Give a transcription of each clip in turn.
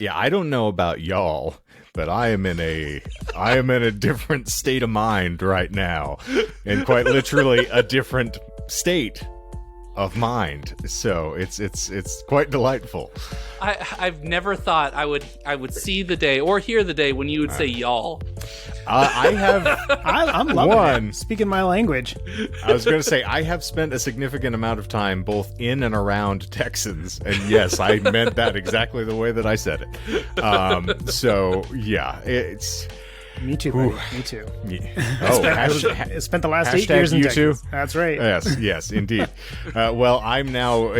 Yeah, I don't know about y'all, but I am in a different state of mind right now, and quite literally a different state of mind. So it's quite delightful. I've never thought I would see the day or hear the day when you would say y'all. I'm loving it. Speaking my language. I was going to say, I have spent a significant amount of time both in and around Texans, and yes, I meant that exactly the way that I said it. So yeah, it's. Me too, buddy. Me too. Yeah. I spent the last 8 years in Texas. Too? That's right. Yes, indeed. Well, I'm now,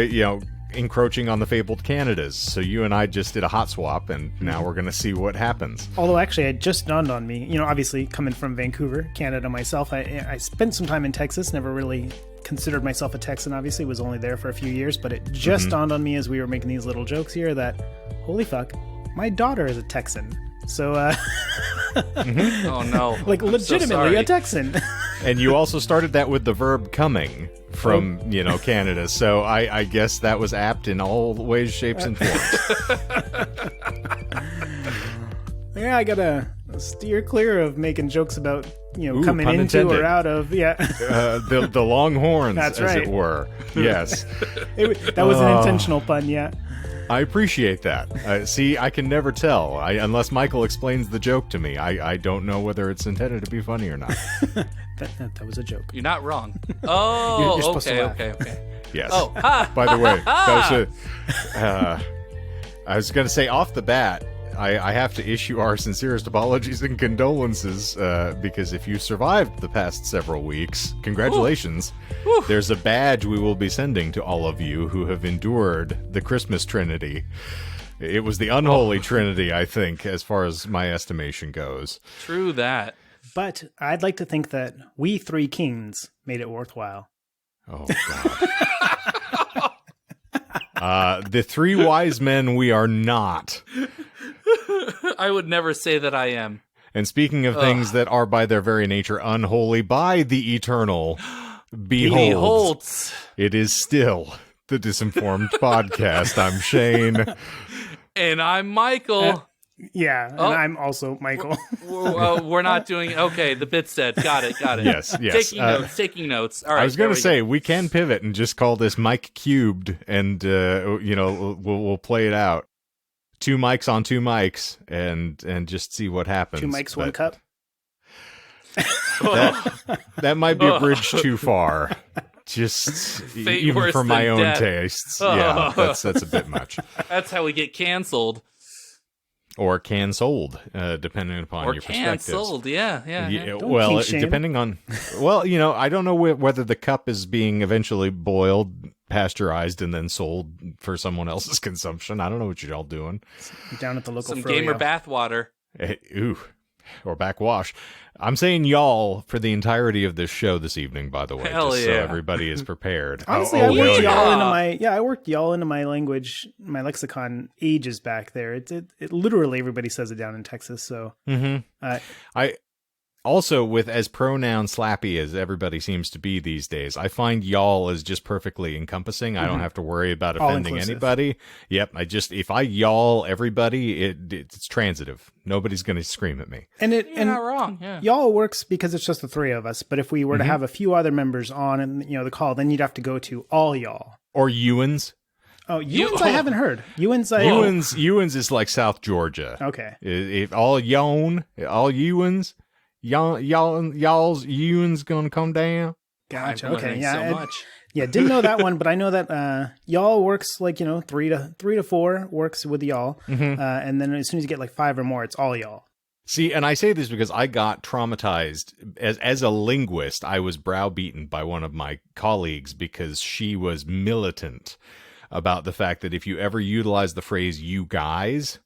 encroaching on the fabled Canadas. So you and I just did a hot swap, and now we're going to see what happens. Although, actually, it just dawned on me, obviously coming from Vancouver, Canada myself, I spent some time in Texas, never really considered myself a Texan, obviously, was only there for a few years, but it just dawned on me as we were making these little jokes here that, holy fuck, my daughter is a Texan. So, Oh no! Like, legitimately a Texan. And you also started that with the verb coming from, Canada. So I guess that was apt in all ways, shapes, and forms. Yeah, I gotta steer clear of making jokes about, coming pun into intended. or out of, The Longhorns, That's as right. it were. Yes. That was an intentional pun, yeah. I appreciate that. See, I can never tell. Unless Michael explains the joke to me, I don't know whether it's intended to be funny or not. That was a joke. You're not wrong. Oh, You're supposed to laugh. okay. Yes. Oh, ha! By the way, I was going to say off the bat, I have to issue our sincerest apologies and condolences because if you survived the past several weeks, congratulations. Ooh. There's a badge we will be sending to all of you who have endured the Christmas Trinity. It was the unholy Trinity, I think, as far as my estimation goes. True that. But I'd like to think that we three kings made it worthwhile. Oh, God. The three wise men we are not. I would never say that I am. And speaking of things that are by their very nature unholy, by the eternal, behold, it is still the Disinformed podcast. I'm Shane. And I'm Michael. Yeah, and I'm also Michael. We're not doing... Okay, the bit said. Got it. Yes. Taking notes. All right, I was going to say, we can pivot and just call this Mike Cubed, and, we'll play it out. 2 mics on 2 mics, and just see what happens. 2 mics, 1 cup. That might be a bridge too far. Just Fate even worse for my than own death. tastes. Yeah, that's a bit much. That's how we get canceled. Or canceled, depending upon Or your perspectives. canceled, yeah. Well, kink shame. depending on... Well, I don't know whether the cup is being eventually boiled, pasteurized, and then sold for someone else's consumption. I don't know what you're all doing. Down at the local Some froyo. gamer bathwater. Ooh. Or backwash. I'm saying y'all for the entirety of this show this evening, by the way, Hell just yeah. so everybody is prepared. Honestly, I worked y'all into my language, my lexicon ages back there. It literally everybody says it down in Texas. So I also, with as pronoun slappy as everybody seems to be these days, I find y'all is just perfectly encompassing. I don't have to worry about offending All-inclusive. anybody. Yep, if I y'all everybody, it's transitive. Nobody's going to scream at me. and You're not wrong, yeah. y'all works because it's just the 3 of us. But if we were to have a few other members on and the call, then you'd have to go to all y'all. Or Ewans. Oh, Ewans I haven't heard. Ewans is like South Georgia. Okay. If all Ewans, y'all's Ewans gonna come down. Gotcha. I'm Okay. learning Yeah. so much. Yeah. Didn't know that one, but I know that y'all works like 3 to 4 works with y'all, and then as soon as you get like 5 or more, it's all y'all. See, and I say this because I got traumatized as a linguist. I was browbeaten by one of my colleagues because she was militant about the fact that if you ever utilize the phrase "you guys,"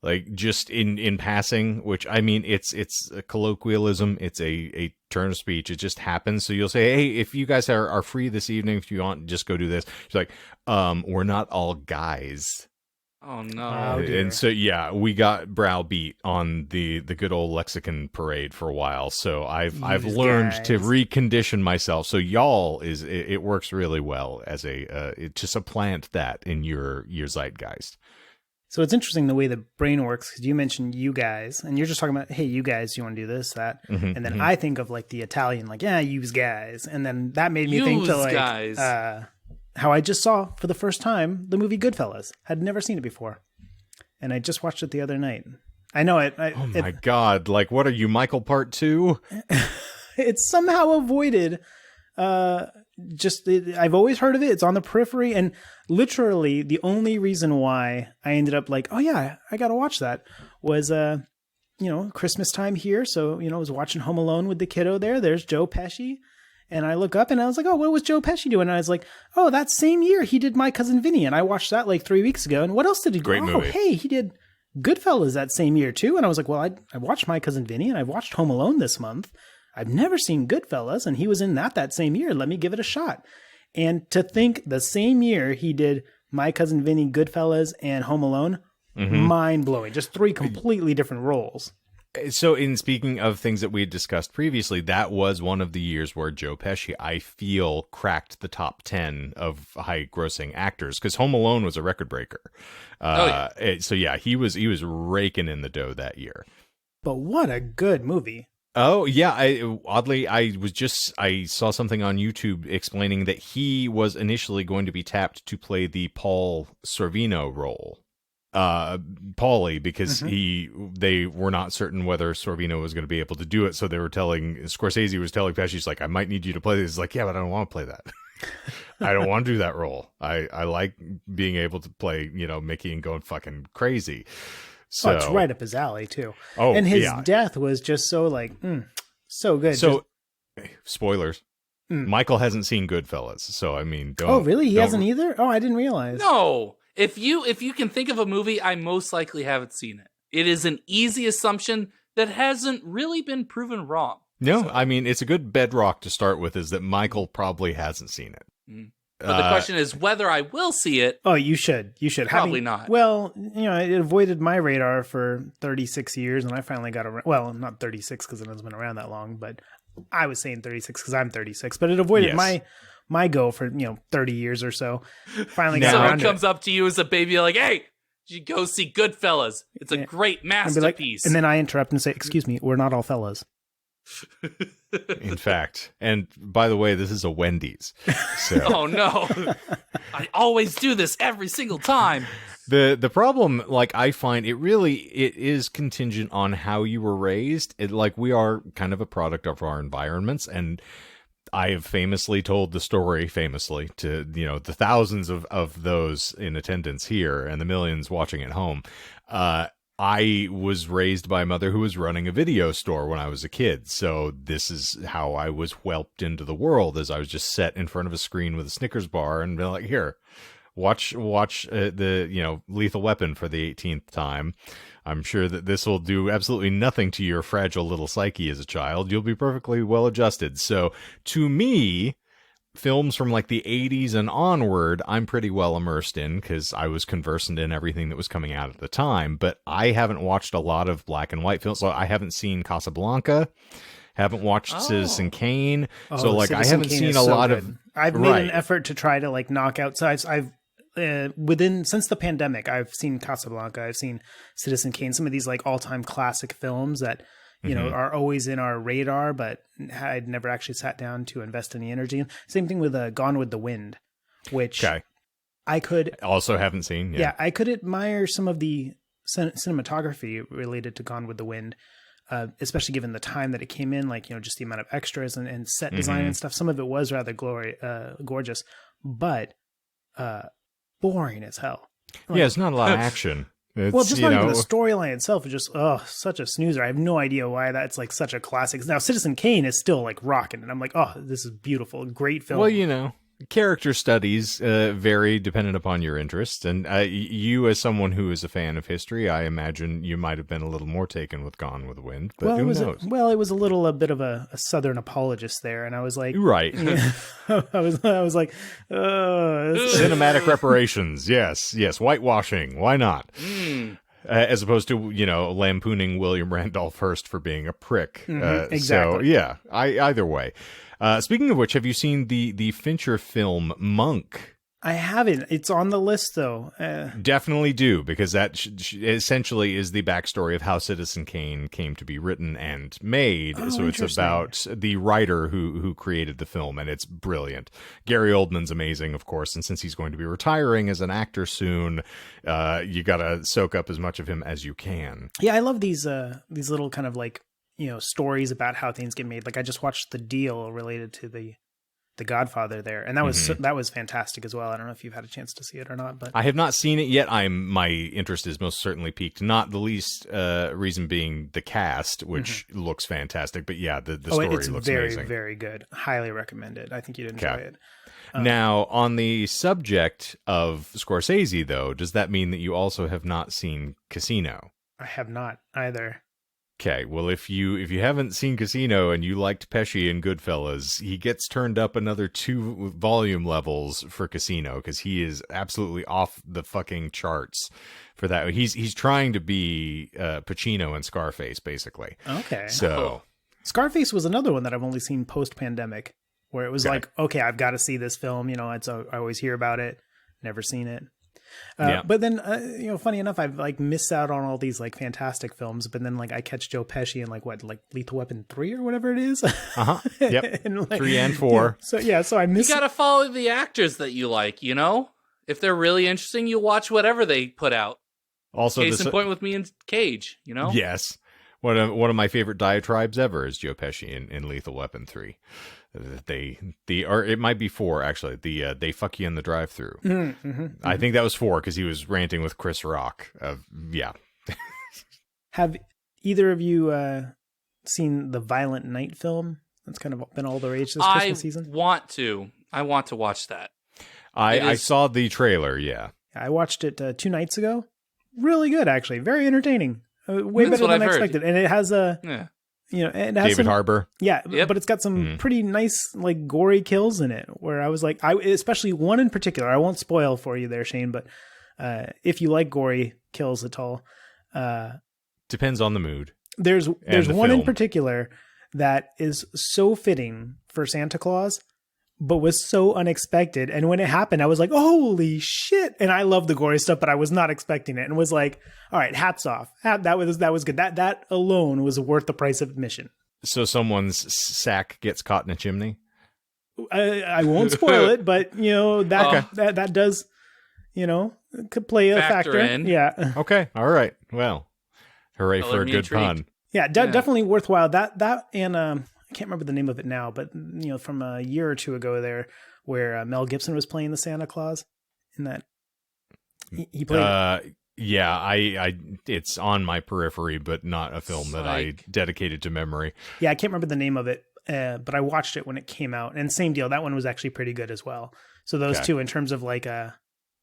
like just in passing, which I mean, it's a colloquialism, it's a turn of speech, it just happens. So you'll say, "Hey, if you guys are free this evening, if you want, just go do this." She's like, "We're not all guys." Oh, no. And so, yeah, we got browbeat on the good old lexicon parade for a while. So I've learned to recondition myself. So y'all it works really well as to supplant that in your zeitgeist. So it's interesting the way the brain works, because you mentioned you guys, and you're just talking about, hey, you guys, you want to do this, that, and then I think of like the Italian, like, yeah, use guys, and then that made me think to like guys. How I just saw for the first time the movie Goodfellas. Had never seen it before, and I just watched it the other night. I know it. Oh my God! Like, what are you, Michael Part 2? It's somehow avoided. I've always heard of it. It's on the periphery, and literally the only reason why I ended up like, oh yeah, I gotta watch that was Christmas time here. So, I was watching Home Alone with the kiddo there. There's Joe Pesci. And I look up and I was like, oh, what was Joe Pesci doing? And I was like, oh, that same year he did My Cousin Vinny. And I watched that like 3 weeks ago. And what else did he do? Great movie. Hey, he did Goodfellas that same year too. And I was like, well, I watched My Cousin Vinny and I watched Home Alone this month. I've never seen Goodfellas, and he was in that same year. Let me give it a shot. And to think the same year he did My Cousin Vinny, Goodfellas, and Home Alone, mind-blowing. Just 3 completely different roles. So in speaking of things that we had discussed previously, that was one of the years where Joe Pesci, I feel, cracked the top 10 of high-grossing actors, because Home Alone was a record breaker. So yeah, he was raking in the dough that year. But what a good movie. Oh, yeah. I saw something on YouTube explaining that he was initially going to be tapped to play the Paul Sorvino role. Paulie, because they were not certain whether Sorvino was going to be able to do it. So Scorsese was telling Pesci, he's like, I might need you to play this. He's like, yeah, but I don't want to play that. I don't want to do that role. I like being able to play, Mickey and going fucking crazy. So it's right up his alley too. Oh, and his death was just so like, so good. So, spoilers. Michael hasn't seen Goodfellas, so I mean, don't. Oh, really? He hasn't either? Oh, I didn't realize. No. If you can think of a movie, I most likely haven't seen it. It is an easy assumption that hasn't really been proven wrong. No, so. I mean, it's a good bedrock to start with, is that Michael probably hasn't seen it. But the question is whether I will see it. Oh, you should. Probably not. Well, it avoided my radar for 36 years, and I finally got around. Well, not 36 because it hasn't been around that long, but I was saying 36 because I'm 36. But it avoided my go for 30 years or so. Finally got around. Someone comes up to you as a baby, like, "Hey, you go see Goodfellas. It's a great masterpiece." And then I interrupt and say, "Excuse me, we're not all fellas." In fact, and by the way, this is a Wendy's. So. Oh no! I always do this every single time. The problem, like, I find it is contingent on how you were raised. We are kind of a product of our environments, and I have famously told the story to the thousands of those in attendance here and the millions watching at home. I was raised by a mother who was running a video store when I was a kid. So this is how I was whelped into the world, as I was just set in front of a screen with a Snickers bar and be like, here, watch the Lethal Weapon for the 18th time. I'm sure that this will do absolutely nothing to your fragile little psyche as a child. You'll be perfectly well adjusted. So to me, films from like the 80s and onward, I'm pretty well immersed in because I was conversant in everything that was coming out at the time. But I haven't watched a lot of black and white films. So I haven't seen Casablanca, haven't watched Citizen Kane. So like I haven't seen a lot of. I've made an effort to try to like knock out. So I've since the pandemic, I've seen Casablanca, I've seen Citizen Kane, some of these like all-time classic films that are always in our radar, but I'd never actually sat down to invest any energy in. Same thing with Gone with the Wind, which I could also haven't seen. Yeah, I could admire some of the cinematography related to Gone with the Wind, especially given the time that it came in, like, just the amount of extras and set design and stuff. Some of it was rather gorgeous, but boring as hell. Like, it's not a lot of action. It's, not even the storyline itself is just such a snoozer. I have no idea why that's like such a classic. Now Citizen Kane is still like rocking, and I'm like, this is beautiful, great film. Well, character studies vary dependent upon your interest, and you, as someone who is a fan of history, I imagine you might have been a little more taken with Gone with the Wind. But who knows? It was a bit of a Southern apologist there, and I was like, right. I was like, cinematic reparations, yes, whitewashing, why not? As opposed to lampooning William Randolph Hearst for being a prick. Exactly. So either way. Speaking of which, have you seen the Fincher film Monk? I haven't. It's on the list though. Definitely do, because that essentially is the backstory of how Citizen Kane came to be written and made. So it's about the writer who created the film, and it's brilliant. Gary Oldman's amazing, of course, and since he's going to be retiring as an actor soon, you gotta soak up as much of him as you can. Yeah, I love these little kind of like, stories about how things get made. Like I just watched The Deal related to the Godfather there, and that was fantastic as well. I don't know if you've had a chance to see it or not, but I have not seen it yet. My interest is most certainly piqued, not the least reason being the cast, which looks fantastic, but yeah, the story looks very, amazing. Very good. Highly recommended. I think you'd enjoy it. Now, on the subject of Scorsese, though, does that mean that you also have not seen Casino? I have not either. Okay, well, if you haven't seen Casino and you liked Pesci and Goodfellas, he gets turned up another 2 volume levels for Casino, because he is absolutely off the fucking charts for that. He's trying to be Pacino and Scarface, basically. Okay. So Scarface was another one that I've only seen post-pandemic, where it was like, okay, I've got to see this film. I always hear about it, never seen it. But then, funny enough, I've like missed out on all these like fantastic films, but then like I catch Joe Pesci in like Lethal Weapon 3 or whatever it is. Yep. And, 3 and 4. So I miss. You gotta follow the actors that you like, If they're really interesting, you watch whatever they put out. Also, case in point with me and Cage, Yes. One of my favorite diatribes ever is Joe Pesci in Lethal Weapon 3. Or it might be 4 actually. They fuck you in the drive-thru. I think that was 4 because he was ranting with Chris Rock. Yeah. Have either of you seen the Violent Night film? That's kind of been all the rage this Christmas season. I want to watch that. I saw the trailer. Yeah, I watched it 2 nights ago. Really good, actually. Very entertaining. Way That's better than what I I've expected. And it has it has David Harbour. Yeah, but it's got some pretty nice, like, gory kills in it. Where I was like, especially one in particular. I won't spoil for you there, Shane. But if you like gory kills at all, depends on the mood. There's the one film in particular that is so fitting for Santa Claus, but was so unexpected. And when it happened, I was like, holy shit. And I love the gory stuff, but I was not expecting it, and was like, all right, hats off. That was good. That alone was worth the price of admission. So someone's sack gets caught in a chimney? I won't spoil it, but that does, could play a factor in. Yeah. Okay. All right. Well, hooray Color for a me good intrigued. pun. Yeah, definitely worthwhile. That and I can't remember the name of it now, but from a year or two ago there, where Mel Gibson was playing the Santa Claus in that he played. Yeah, I it's on my periphery, but not a film that I dedicated to memory. Yeah, I can't remember the name of it, but I watched it when it came out, and same deal. That one was actually pretty good as well. So those two, in terms of like and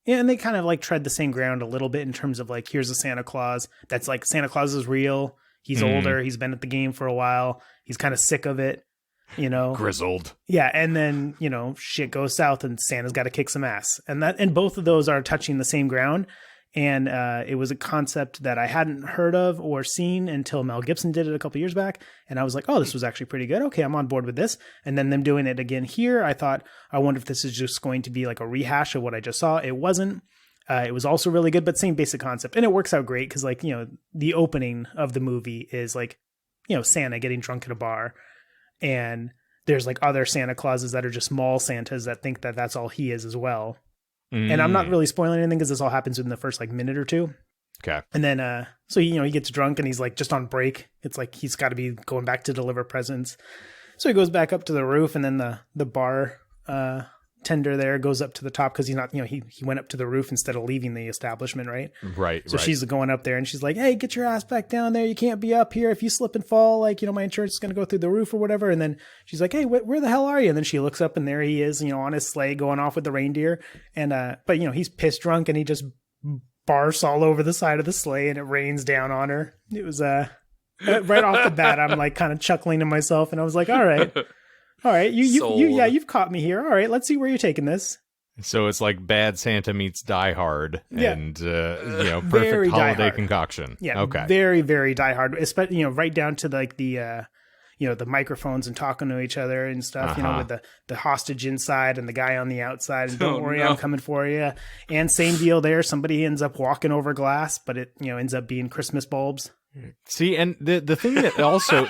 they kind of like tread the same ground a little bit in terms of like, here's a Santa Claus that's like, Santa Claus is real. He's older. He's been at the game for a while. He's kind of sick of it, Grizzled. Yeah, and then shit goes south, and Santa's got to kick some ass, and both of those are touching the same ground. And it was a concept that I hadn't heard of or seen until Mel Gibson did it a couple years back. And I was like, oh, this was actually pretty good. Okay, I'm on board with this. And then them doing it again here, I thought, I wonder if this is just going to be like a rehash of what I just saw. It wasn't. It was also really good, but same basic concept. And it works out great because, like, the opening of the movie is like, Santa getting drunk at a bar. And there's like other Santa Clauses that are just mall Santas that think that that's all he is as well. And I'm not really spoiling anything because this all happens within the first like minute or two. Okay. And then, so, he gets drunk and he's like just on break. It's like he's got to be going back to deliver presents. So he goes back up to the roof, and then the bar tender there goes up to the top because he's not, he went up to the roof instead of leaving the establishment, right? Right. So she's going up there and she's like, hey, get your ass back down there. You can't be up here. If you slip and fall, like, my insurance is going to go through the roof or whatever. And then she's like, hey, where the hell are you? And then she looks up and there he is, on his sleigh going off with the reindeer. And, but he's pissed drunk and he just barfs all over the side of the sleigh and it rains down on her. It was, right off the bat, I'm like kind of chuckling to myself, and I was like, all right, you've caught me here. All right, let's see where you're taking this. So it's like Bad Santa meets Die Hard, and perfect Very Die holiday Hard. concoction. Yeah, okay, very, very Die Hard. Especially, right down to like the the microphones and talking to each other and stuff, with the hostage inside and the guy on the outside. And don't worry, I'm coming for you. And same deal there. Somebody ends up walking over glass, but it, ends up being Christmas bulbs. See, and the thing that also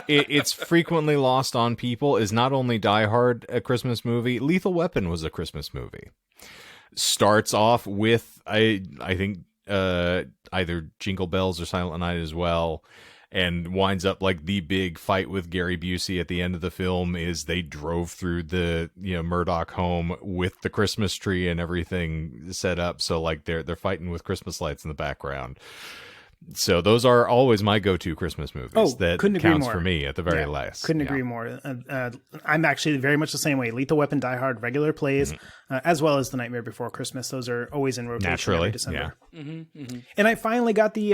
it's frequently lost on people is not only Die Hard a Christmas movie, Lethal Weapon was a Christmas movie. Starts off with, I think, either Jingle Bells or Silent Night as well, and winds up like the big fight with Gary Busey at the end of the film is they drove through the Murdoch home with the Christmas tree and everything set up, so like they're fighting with Christmas lights in the background. So those are always my go-to Christmas movies. That counts for me at the very last. Couldn't agree more. I'm actually very much the same way. Lethal Weapon, Die Hard, regular plays, as well as The Nightmare Before Christmas. Those are always in rotation naturally every December. Yeah. And I finally got the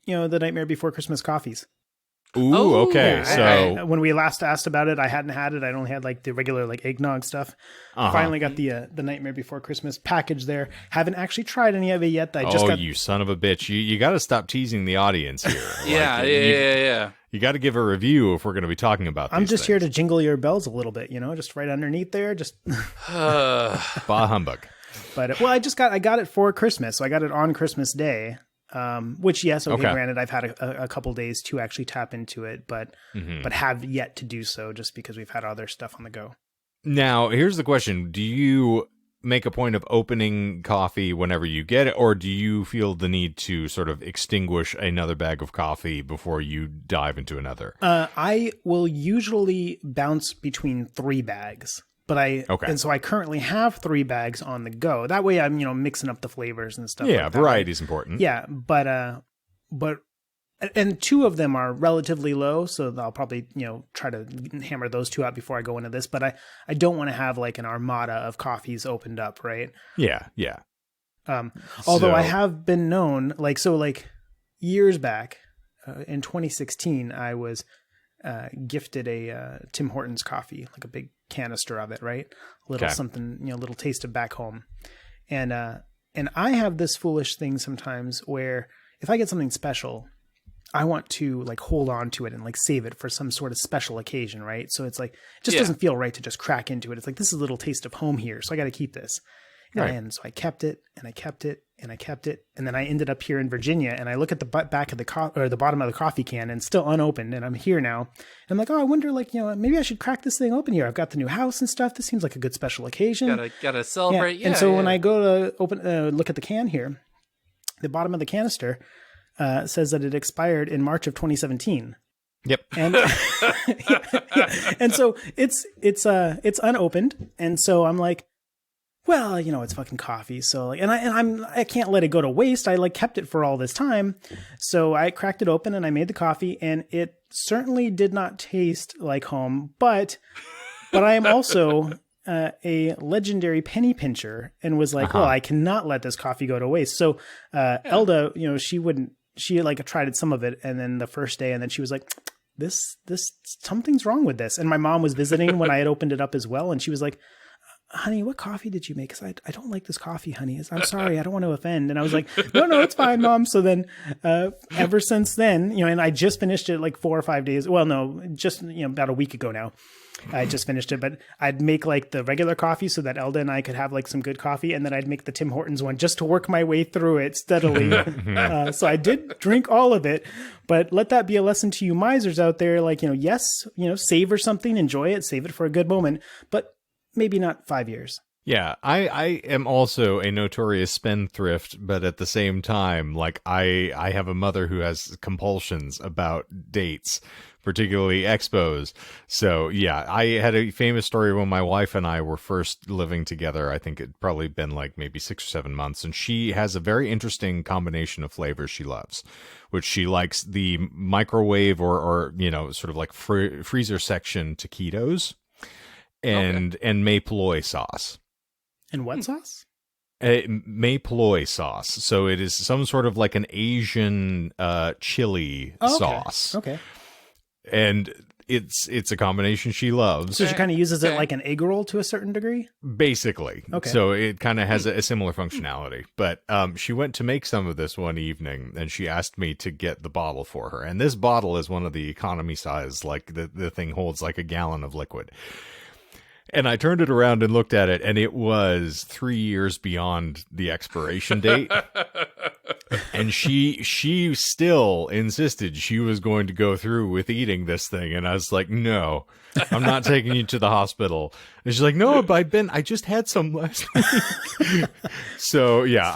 The Nightmare Before Christmas coffees. Ooh, okay. So when we last asked about it, I hadn't had it. I'd only had like the regular like eggnog stuff. Finally got the Nightmare Before Christmas package there. Haven't actually tried any of it yet. You son of a bitch! You got to stop teasing the audience here. Yeah. You got to give a review if we're going to be talking about. I'm just things. here to jingle your bells a little bit, just right underneath there. Just bah humbug. But I got it for Christmas, so I got it on Christmas Day. Which granted, I've had a couple days to actually tap into it, but have yet to do so just because we've had other stuff on the go. Now, here's the question. Do you make a point of opening coffee whenever you get it, or do you feel the need to sort of extinguish another bag of coffee before you dive into another? I will usually bounce between 3 bags. And so I currently have 3 bags on the go. That way I'm, mixing up the flavors and stuff. Yeah, like variety is important. Yeah, and 2 of them are relatively low, so I'll probably, try to hammer those 2 out before I go into this. But I don't want to have like an armada of coffees opened up, right? Yeah. Although I have been known, years back, in 2016, I was gifted a Tim Hortons coffee, like a big canister of it, right? A little something, little taste of back home. And I have this foolish thing sometimes where if I get something special, I want to like hold on to it and like save it for some sort of special occasion, right? So it's like, it just doesn't feel right to just crack into it. It's like, this is a little taste of home here, so I got to keep this. Right. And so I kept it and I kept it and I kept it. And then I ended up here in Virginia and I look at the back of the bottom of the coffee can and it's still unopened. And I'm here now. And I'm like, I wonder, maybe I should crack this thing open here. I've got the new house and stuff. This seems like a good special occasion. Gotta celebrate. Yeah. And so when I go to look at the can here, the bottom of the canister says that it expired in March of 2017. Yep. And and so it's unopened. And so I'm like, well, it's fucking coffee. So I can't let it go to waste. I kept it for all this time. So I cracked it open and I made the coffee and it certainly did not taste like home, but I am also a legendary penny pincher and was like, well, I cannot let this coffee go to waste. So Elda, she tried some of it and then the first day and then she was like, this something's wrong with this. And my mom was visiting when I had opened it up as well. And she was like, honey, what coffee did you make? Because I don't like this coffee, honey. I'm sorry. I don't want to offend. And I was like, no, it's fine, Mom. So then ever since then, and I just finished it like 4 or 5 days. Well, no, just, about a week ago now. I just finished it, but I'd make the regular coffee so that Elda and I could have some good coffee. And then I'd make the Tim Hortons one just to work my way through it steadily. So I did drink all of it, but let that be a lesson to you misers out there. Yes, savor something, enjoy it, save it for a good moment, but maybe not 5 years. Yeah, I am also a notorious spendthrift, but at the same time, I have a mother who has compulsions about dates, particularly expos. So yeah, I had a famous story when my wife and I were first living together. I think it'd probably been maybe 6 or 7 months. And she has a very interesting combination of flavors she loves, which she likes the microwave or sort of freezer section taquitos. And Mayploy sauce. And what sauce? Mayploy sauce. So it is some sort of an Asian chili sauce. Okay. And it's a combination she loves. So she kind of uses it like an egg roll to a certain degree? Basically. Okay. So it kind of has a similar functionality. But she went to make some of this one evening, and she asked me to get the bottle for her. And this bottle is one of the economy size, like the thing holds like a gallon of liquid. And I turned it around and looked at it, and it was 3 years beyond the expiration date. And she still insisted she was going to go through with eating this thing. And I was like, no, I'm not taking you to the hospital. And she's like, no, I just had some last week. So yeah,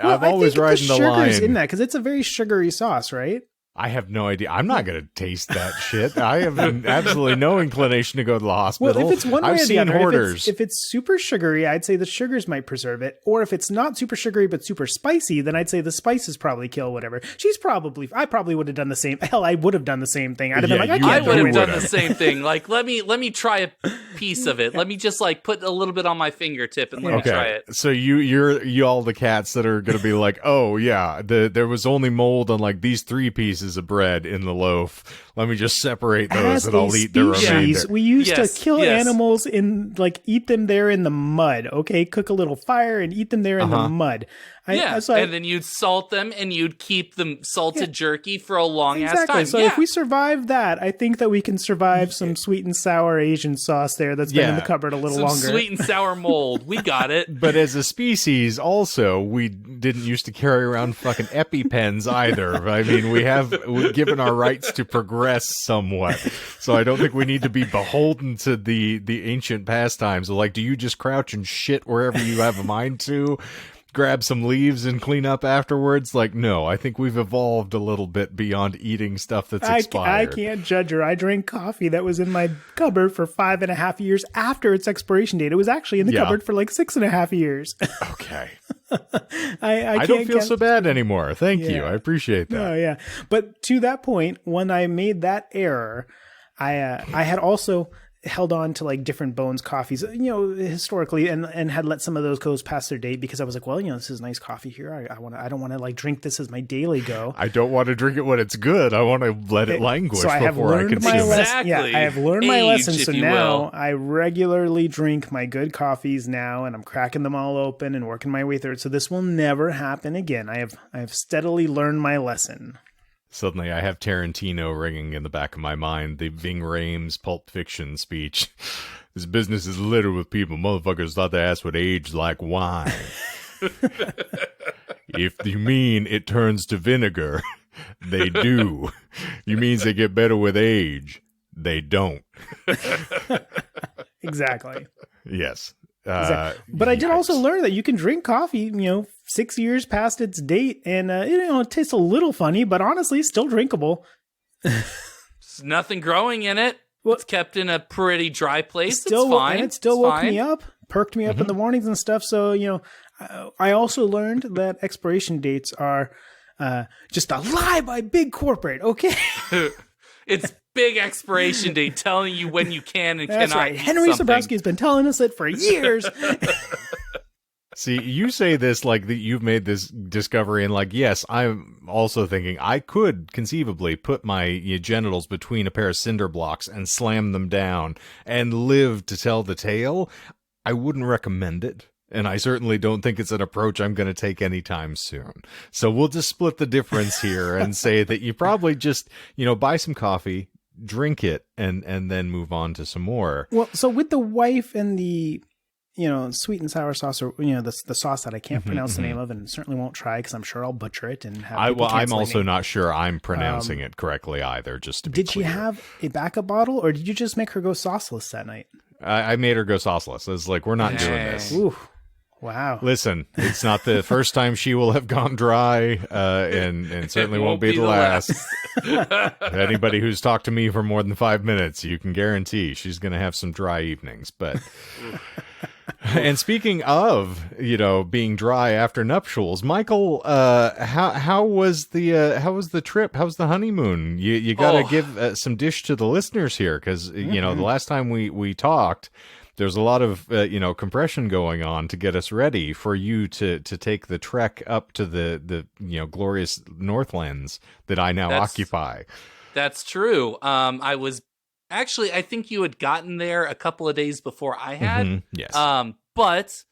I'm always riding the line. Sugar's in that because it's a very sugary sauce, right? I have no idea. I'm not going to taste that shit. I have absolutely no inclination to go to the hospital. Well, if it's one way I've or the seen other, hoarders. if it's super sugary, I'd say the sugars might preserve it. Or if it's not super sugary but super spicy, then I'd say the spices probably kill whatever. I probably would have done the same. Hell, I would have done the same thing. I'd have been like, I would have done the same thing. Like, let me try a piece of it. Let me just like put a little bit on my fingertip and let me try it. So you're all the cats that are going to be like, oh yeah, there was only mold on like these 3 pieces of bread in the loaf. Let me just separate those and I'll eat the remainder. We used to kill animals and like eat them there in the mud. Okay, cook a little fire and eat them there in the mud. And then you'd salt them and you'd keep them salted jerky for a long ass time. So if we survive that, I think that we can survive some sweet and sour Asian sauce there that's been in the cupboard a little longer. Sweet and sour mold. We got it. But as a species, also, we didn't used to carry around fucking EpiPens either. I mean, we've given our rights to progress somewhat. So I don't think we need to be beholden to the ancient pastimes. Like, do you just crouch and shit wherever you have a mind to? Grab some leaves and clean up afterwards? Like, no, I think we've evolved a little bit beyond eating stuff that's expired. I can't judge her. I drank coffee that was in my cupboard for 5.5 years after its expiration date. It was actually in the cupboard for like 6.5 years. Okay. I don't feel so bad anymore. Thank you. I appreciate that. Oh, yeah. But to that point, when I made that error, I had also held on to like different Bones coffees, historically, and had let some of those go past their date because I was like, well, this is nice coffee here. I don't want to like drink this as my daily go. I don't want to drink it when it's good. I want to let it languish before I consume it. Exactly. Yeah, I have learned my lesson. So now I regularly drink my good coffees now, and I'm cracking them all open and working my way through it. So this will never happen again. I have steadily learned my lesson. Suddenly I have Tarantino ringing in the back of my mind, the Ving Rhames Pulp Fiction speech. This business is littered with people. Motherfuckers thought their ass would age like wine. If you mean it turns to vinegar, they do. You means they get better with age. They don't. Exactly. Yes. But I did also learn that you can drink coffee, 6 years past its date, and it tastes a little funny, but honestly, still drinkable. There's nothing growing in it. Well, it's kept in a pretty dry place. It's fine. And it still woke me up, perked me up in the mornings and stuff. So, I also learned that expiration dates are just a lie by big corporate. Okay. It's big expiration date telling you when you can and That's cannot right. eat Henry something. Sobrowski has been telling us it for years. See, you say this like that you've made this discovery, and like, yes, I'm also thinking I could conceivably put my genitals between a pair of cinder blocks and slam them down and live to tell the tale. I wouldn't recommend it. And I certainly don't think it's an approach I'm going to take anytime soon. So we'll just split the difference here and say that you probably just, buy some coffee, drink it, and then move on to some more. Well, so with the wife and the, sweet and sour sauce, or, the sauce that I can't pronounce the name of and certainly won't try because I'm sure I'll butcher it and have I'm also not sure I'm pronouncing it correctly either, just to be clear. Did she have a backup bottle, or did you just make her go sauceless that night? I made her go sauceless. It's like, we're not doing this. Ooh. Wow. Listen, it's not the first time she will have gone dry, and certainly won't be the last. Anybody who's talked to me for more than 5 minutes, you can guarantee she's going to have some dry evenings. But and speaking of, being dry after nuptials, Michael, how was the trip? How's the honeymoon? You got to give some dish to the listeners here, because the last time we talked, there's a lot of, compression going on to get us ready for you to take the trek up to the glorious Northlands that I now occupy. That's true. I was Actually, I think you had gotten there a couple of days before I had. Yes. But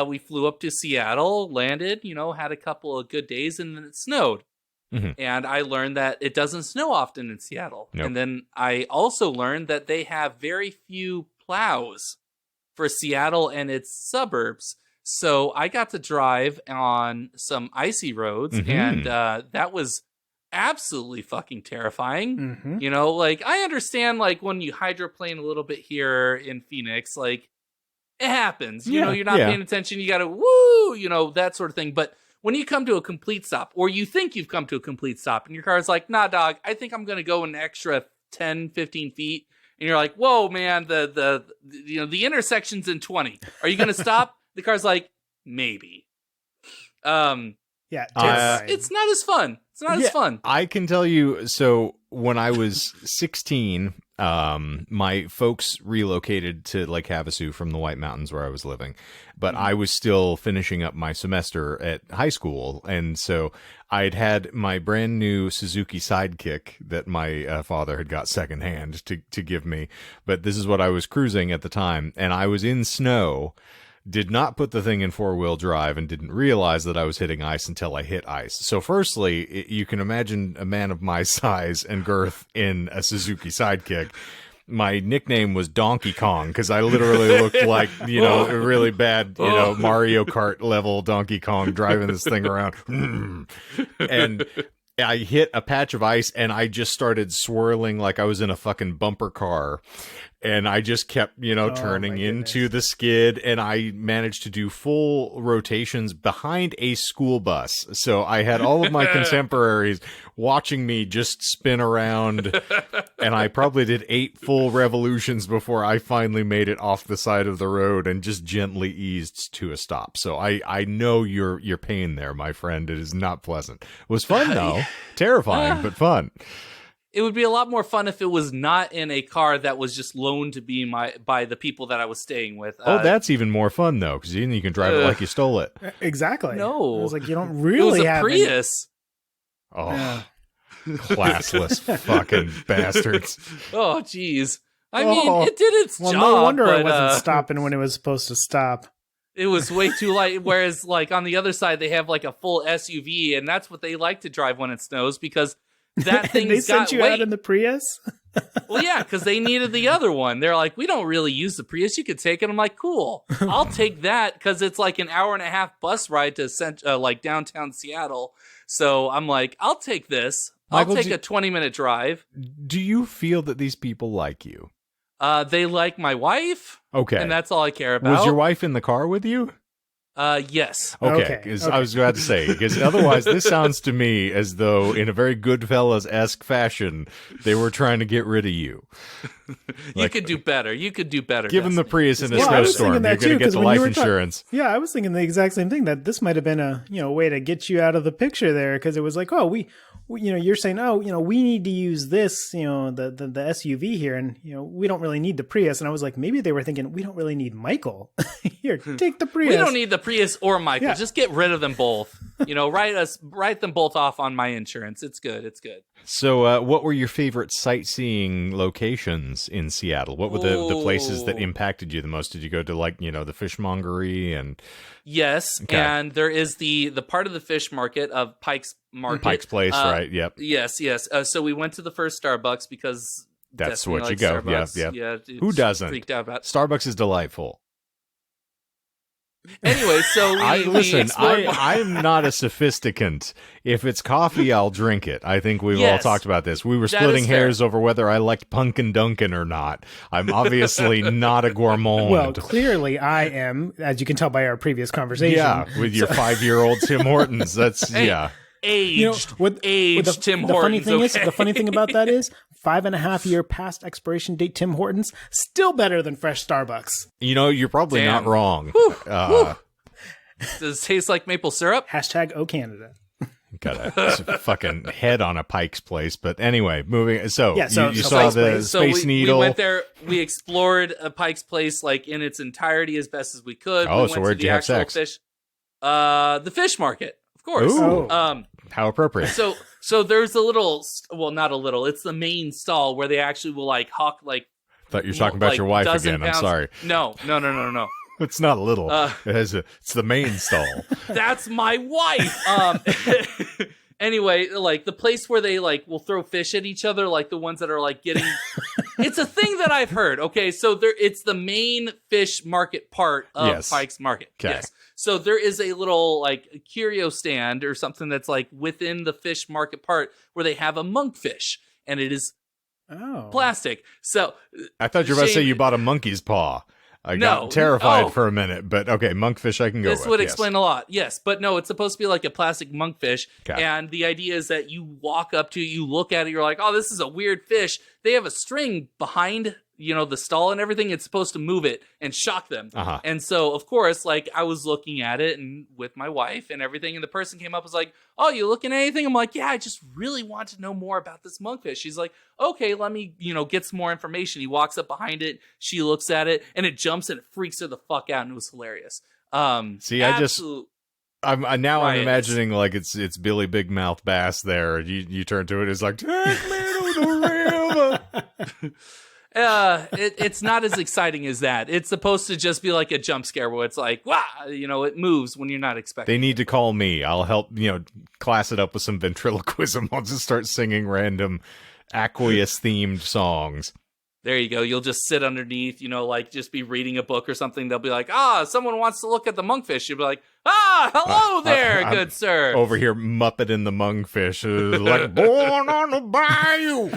we flew up to Seattle, landed, had a couple of good days, and then it snowed. And I learned that it doesn't snow often in Seattle. Nope. And then I also learned that they have very few plows for Seattle and its suburbs. So I got to drive on some icy roads, and that was absolutely fucking terrifying. I understand, when you hydroplane a little bit here in Phoenix, it happens. You're not paying attention. You got to woo, that sort of thing. But when you come to a complete stop, or you think you've come to a complete stop, and your car's like, nah, dog, I think I'm going to go an extra 10, 15 feet. And you're like, whoa, man, the intersection's in 20. Are you going to stop? The car's like, maybe. Yeah, it's not as fun. It's not as fun. I can tell you, so when I was 16, my folks relocated to Lake Havasu from the White Mountains where I was living, but I was still finishing up my semester at high school. And so I'd had my brand new Suzuki Sidekick that my father had got secondhand to give me. But this is what I was cruising at the time. And I was in snow, did not put the thing in 4-wheel drive, and didn't realize that I was hitting ice until I hit ice. So firstly, you can imagine a man of my size and girth in a Suzuki Sidekick. My nickname was Donkey Kong because I literally looked like, a really bad, Mario Kart level Donkey Kong driving this thing around. And I hit a patch of ice and I just started swirling like I was in a fucking bumper car. And I just kept, turning into the skid, and I managed to do full rotations behind a school bus. So I had all of my contemporaries watching me just spin around, and I probably did 8 full revolutions before I finally made it off the side of the road and just gently eased to a stop. So I know your pain there, my friend. It is not pleasant. It was fun, though. Terrifying, but fun. It would be a lot more fun if it was not in a car that was just loaned to be by the people that I was staying with. That's even more fun, though, because then you can drive it like you stole it. Exactly. No. It was like, you don't really have it was a Prius. Classless fucking bastards. Oh, jeez. I mean, it did its job. No wonder but, it wasn't stopping when it was supposed to stop. It was way too light. Whereas, on the other side, they have, a full SUV, and that's what they like to drive when it snows, because that thing's they sent you weight. out in the Prius? Well, yeah, because they needed the other one. They're like, we don't really use the Prius. You could take it. I'm like, cool. I'll take that, because it's like an hour and a half bus ride to downtown Seattle. So I'm like, I'll take this. Michael, I'll take a 20-minute drive. Do you feel that these people like you? They like my wife. Okay. And that's all I care about. Was your wife in the car with you? Yes. Okay, because I was about to say, because otherwise this sounds to me as though in a very Goodfellas-esque fashion, they were trying to get rid of you. You could do better. Give them the Prius in a snowstorm. You're going to get the life insurance. Yeah, I was thinking the exact same thing, that this might have been a way to get you out of the picture there, because it was like, we you're saying, we need to use this, the SUV here, and we don't really need the Prius. And I was like, maybe they were thinking, we don't really need Michael. Here, take the Prius. We don't need the Prius or Michael. Yeah. Just get rid of them both. Write them both off on my insurance. It's good. So, what were your favorite sightseeing locations in Seattle? What were the places that impacted you the most? Did you go to the fishmongery and? Yes, okay. And there is the part of the fish market of Pike's Market. Pike's Place, right? Yep. Yes. So we went to the first Starbucks because that's what you go. Starbucks. Yeah. Who doesn't? Freaked out about. Starbucks is delightful. Anyway, so I'm not a sophisticant. If it's coffee, I'll drink it. I think we've all talked about this. We were splitting hairs over whether I liked Punkin' Dunkin' or not. I'm obviously not a gourmand. Well, clearly I am, as you can tell by our previous conversation. Yeah, with your 5-year-old Tim Hortons. That's, Aged Tim Hortons. The funny thing about that is 5.5-year past expiration date Tim Hortons still better than fresh Starbucks. You're probably not wrong. Does it taste like maple syrup? #O Canada. Got a fucking head on a Pike's Place, but anyway, moving. So you saw the Space Needle. We went there. We explored a Pike's Place in its entirety as best as we could. Oh, so where'd you have sex? The fish market. Of course. How appropriate. So there's a little, well, not a little. It's the main stall where they actually will like hawk like. Thought you were talking about your wife again. Pounds. I'm sorry. No. It's not a little. It's the main stall. That's my wife. Anyway, like the place where they like will throw fish at each other, like the ones that are like getting. It's a thing that I've heard. Okay, so it's the main fish market part of Pike's Market. Okay. Yes. So there is a little like curio stand or something that's like within the fish market part where they have a monkfish, and it is plastic. So I thought you were about to say you bought a monkey's paw. I got terrified for a minute, but okay, monkfish I can go with. This would explain a lot, yes. But no, it's supposed to be like a plastic monkfish, and the idea is that you walk up to it, you look at it, you're like, oh, this is a weird fish. They have a string behind, the stall and everything. It's supposed to move it and shock them. And so, of course, like, I was looking at it and with my wife and everything, and the person came up and was like, oh, you looking at anything? I'm like, yeah, I just really want to know more about this monkfish. She's like, okay, let me, get some more information. He walks up behind it, she looks at it, and it jumps and it freaks her the fuck out, and it was hilarious. See, I'm imagining like it's Billy Big Mouth Bass there. You turn to it, it's like, take me to the river. It's not as exciting as that. It's supposed to just be like a jump scare where it's like, wow, it moves when you're not expecting. They need to call me. I'll help, class it up with some ventriloquism. I'll just start singing random aqueous themed songs. There you go. You'll just sit underneath, like just be reading a book or something. They'll be like, someone wants to look at the monkfish. You'll be like, hello there, good sir. Over here, Muppet in the monkfish, like born on the bayou.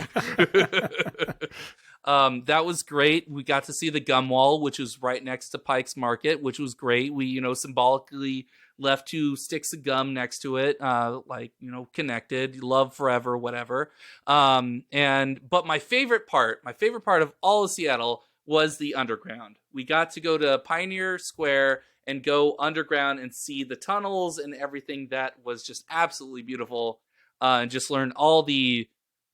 That was great. We got to see the gum wall, which was right next to Pike's Market, which was great. We, symbolically left 2 sticks of gum next to it, connected, love forever, whatever. But my favorite part of all of Seattle was the underground. We got to go to Pioneer Square and go underground and see the tunnels and everything. That was just absolutely beautiful. And just learn all the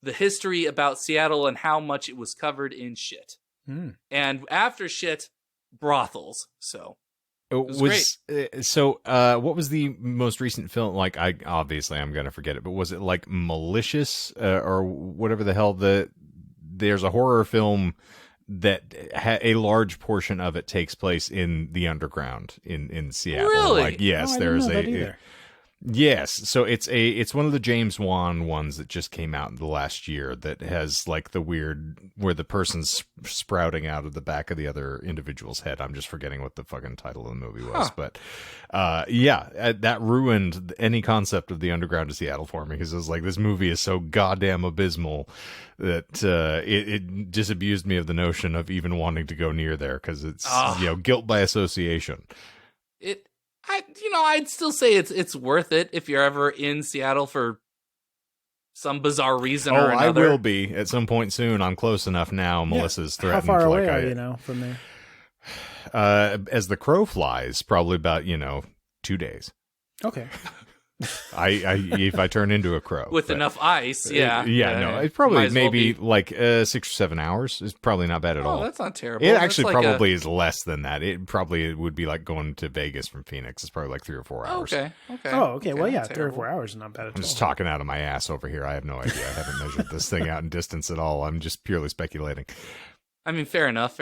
history about Seattle and how much it was covered in shit. And after shit, brothels. So it was great. What was the most recent film? Like, I'm gonna forget it, but was it like Malicious or whatever the hell? There's a horror film that a large portion of it takes place in the underground in Seattle. Really? Like, yes, there's a. Yes, so it's one of the James Wan ones that just came out in the last year that has like the weird where the person's sprouting out of the back of the other individual's head. I'm just forgetting what the fucking title of the movie was, but that ruined any concept of the underground of Seattle for me because it was like this movie is so goddamn abysmal that it disabused me of the notion of even wanting to go near there because it's guilt by association. I'd still say it's worth it if you're ever in Seattle for some bizarre reason or another. I will be at some point soon. I'm close enough now. Melissa's threatened. How far away are you from there? As the crow flies, probably about 2 days. Okay. If I turn into a crow with enough ice, it's probably maybe like 6 or 7 hours. It's probably not bad at all. That's not terrible. It actually probably is less than that. It probably would be like going to Vegas from Phoenix. It's probably like 3 or 4 hours. Okay. Oh, okay. Well, yeah, 3 or 4 hours is not bad at all. I'm just talking out of my ass over here. I have no idea. I haven't measured this thing out in distance at all. I'm just purely speculating. I mean, fair enough.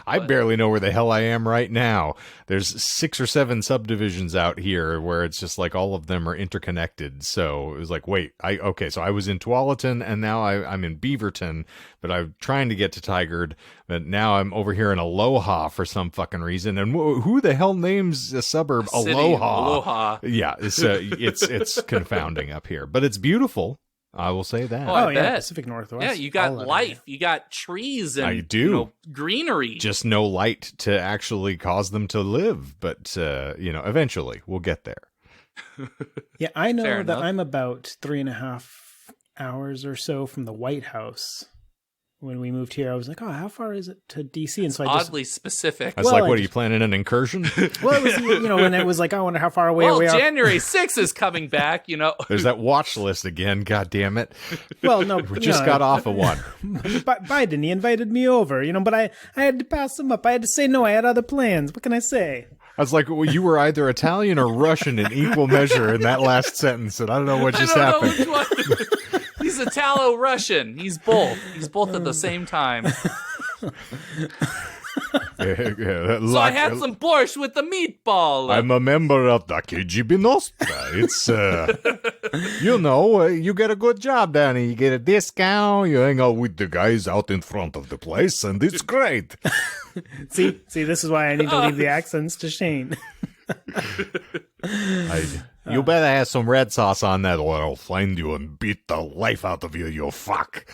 I barely know where the hell I am right now. There's 6 or 7 subdivisions out here where it's just like all of them are interconnected. So it was like, so I was in Tualatin and now I'm in Beaverton, but I'm trying to get to Tigard, but now I'm over here in Aloha for some fucking reason. And who the hell names a suburb Aloha? Yeah, it's confounding up here, but it's beautiful. I will say that. Oh, yeah, Pacific Northwest. Yeah, you got life. You got trees and I do. Greenery. Just no light to actually cause them to live. But, eventually we'll get there. Yeah, I know that I'm about 3.5 hours or so from the White House. When we moved here, I was like, "Oh, how far is it to DC?" And so oddly specific. I was what are you planning an incursion? Well, it was when it was like, I wonder how far away we are. January 6th is coming back. There's that watch list again. God damn it! Well, no, we just got off of one. Biden, he invited me over, but I had to pass him up. I had to say no. I had other plans. What can I say? I was like, well, you were either Italian or Russian in equal measure in that last sentence, and I don't know what just happened. I don't know which one. He's Italo-Russian. He's both. He's both at the same time. So I had some borscht with the meatball. I'm a member of the KGB Nostra. It's, you get a good job, Danny. You get a discount. You hang out with the guys out in front of the place, and it's great. See, this is why I need to leave the accents to Shane. You better have some red sauce on that, or I'll find you and beat the life out of you, you fuck.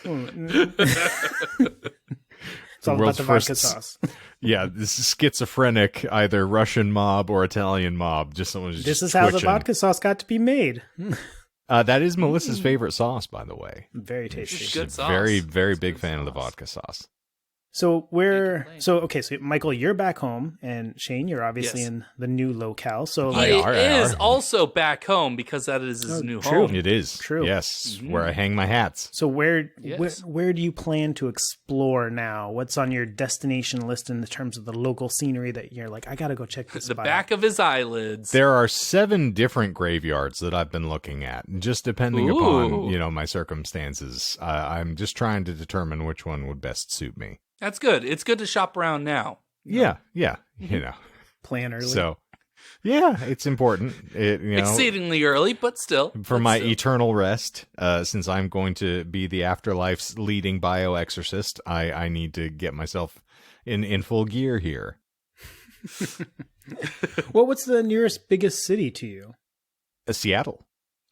It's all about the vodka sauce. Yeah, this is schizophrenic, either Russian mob or Italian mob. Just someone just This is twitching. how the vodka sauce got to be made. That is Melissa's favorite sauce, by the way. Very tasty. She's Good a sauce. very, very big Good fan of the sauce. vodka sauce. So so Michael, you're back home, and Shane, you're obviously Yes. in the new locale. So He I is are. also back home because that is his new true. home. It is. True. Yes, where I hang my hats. So where Yes. where do you plan to explore now? What's on your destination list in terms of the local scenery that you're like, I gotta go check this The spot back of his eyelids. There are 7 different graveyards that I've been looking at, just depending upon my circumstances. I'm just trying to determine which one would best suit me. That's good. It's good to shop around now. Yeah, you know. plan early. So, yeah, it's important. Exceedingly early, but still. For But my still. eternal rest, since I'm going to be the afterlife's leading bioexorcist, I need to get myself in full gear here. Well, what's the nearest biggest city to you? Seattle.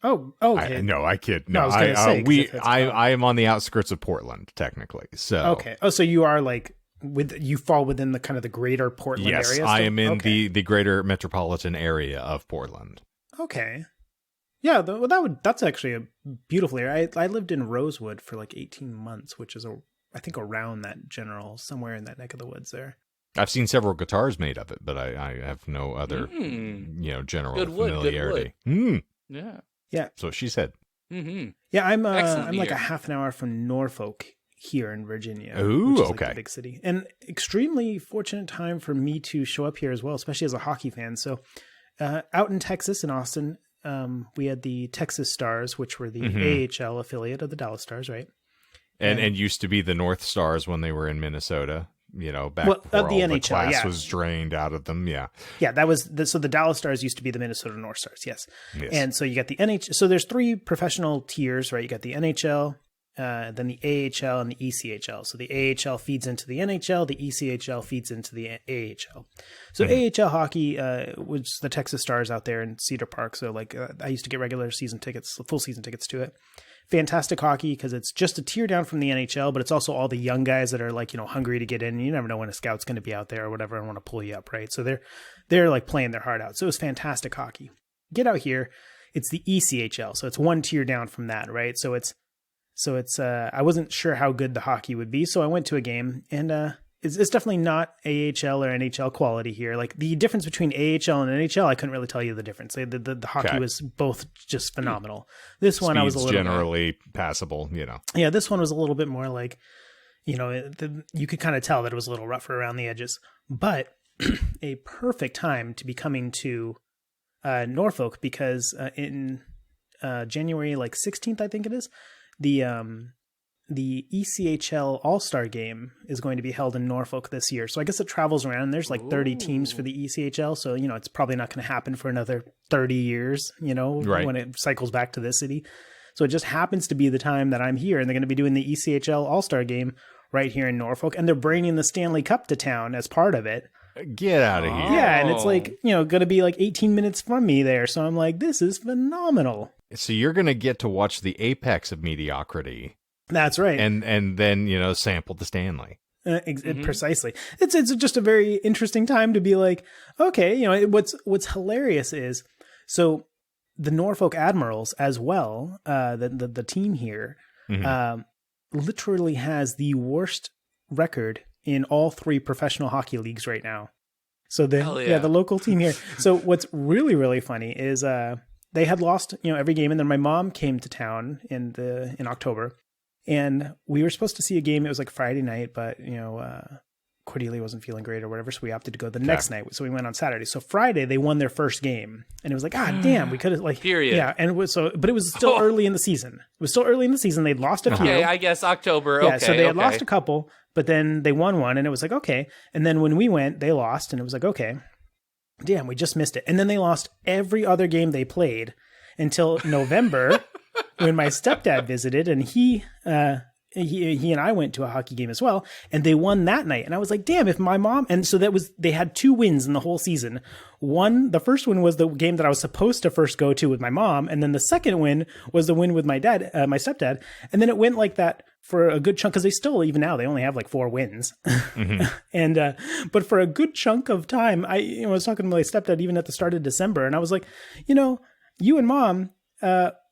Oh, okay. I kid. No, No, I was gonna say, 'cause if that's I am on the outskirts of Portland, technically. So Okay. Oh, so you are like you fall within the kind of the greater Portland yes, area. I still? am in Okay. the greater metropolitan area of Portland. Okay. Yeah, that's actually a beautiful area. I lived in Rosewood for like 18 months, which is I think around that general, somewhere in that neck of the woods there. I've seen several guitars made of it, but I have no other general Good wood, good familiarity. Yeah. That's what she said. Mm-hmm. Yeah, I'm Excellent like year. a half an hour from Norfolk here in Virginia. Ooh, which is like okay. the big city. And extremely fortunate time for me to show up here as well, especially as a hockey fan. So out in Texas, in Austin, we had the Texas Stars, which were the AHL affiliate of the Dallas Stars, right? And used to be the North Stars when they were in Minnesota. Back Well, before of the all the NHL, class yeah. was drained out of them. Yeah. Yeah, that was so the Dallas Stars used to be the Minnesota North Stars, yes. Yes. And so you got the NHL. So there's 3 professional tiers, right? You got the NHL, then the AHL, and the ECHL. So the AHL feeds into the NHL, the ECHL feeds into the AHL. So AHL hockey was the Texas Stars out there in Cedar Park. So like I used to get regular season tickets, full season tickets to it. Fantastic hockey because it's just a tier down from the NHL, but it's also all the young guys that are like, hungry to get in. You never know when a scout's going to be out there or whatever and want to pull you up, right? So they're like playing their heart out. So it was fantastic hockey. Get out here, it's the ECHL, so it's 1 tier down from that, right? So it's I wasn't sure how good the hockey would be, so I went to a game and it's definitely not AHL or NHL quality here. Like the difference between AHL and NHL, I couldn't really tell you the difference. The hockey Okay. was both just phenomenal. This one I was a Speed's little generally passable. yeah, this one was a little bit more like, you could kind of tell that it was a little rougher around the edges, but a perfect time to be coming to Norfolk because in January 16th, I think it is, the ECHL All-Star Game is going to be held in Norfolk this year. So I guess it travels around. There's 30 teams for the ECHL. So, it's probably not going to happen for another 30 years, Right. when it cycles back to this city. So it just happens to be the time that I'm here, and they're going to be doing the ECHL All-Star Game right here in Norfolk, and they're bringing the Stanley Cup to town as part of it. Get out of here. Yeah, and it's going to be 18 minutes from me there. So I'm like, this is phenomenal. So you're going to get to watch the apex of mediocrity That's right. and then, sample the Stanley. Precisely. It's just a very interesting time to be like, okay, what's hilarious is, so the Norfolk Admirals as well, the team here, literally has the worst record in all 3 professional hockey leagues right now. So the local team here. So what's really, really funny is they had lost, every game, and then my mom came to town in October, and we were supposed to see a game. It was like Friday night, but Cordelia wasn't feeling great or whatever, so we opted to go the next night. So we went on Saturday. So Friday they won their first game, and it was like, damn, we could have like Period. Yeah, and it was but it was still early in the season. It was still early in the season. They'd lost a few. Okay, I guess October. Yeah, so they had lost a couple, but then they won one, and it was like, okay. And then when we went, they lost, and it was like, okay, damn, we just missed it. And then they lost every other game they played until November when my stepdad visited, and he and I went to a hockey game as well, and they won that night. And I was like, damn, if my mom, and so they had 2 wins in the whole season. The first one was the game that I was supposed to first go to with my mom. And then the second win was the win with my dad, my stepdad. And then it went like that for a good chunk, because they still, even now, they only have like 4 wins. Mm-hmm. And, but for a good chunk of time, I was talking to my stepdad even at the start of December, and I was like, you and mom,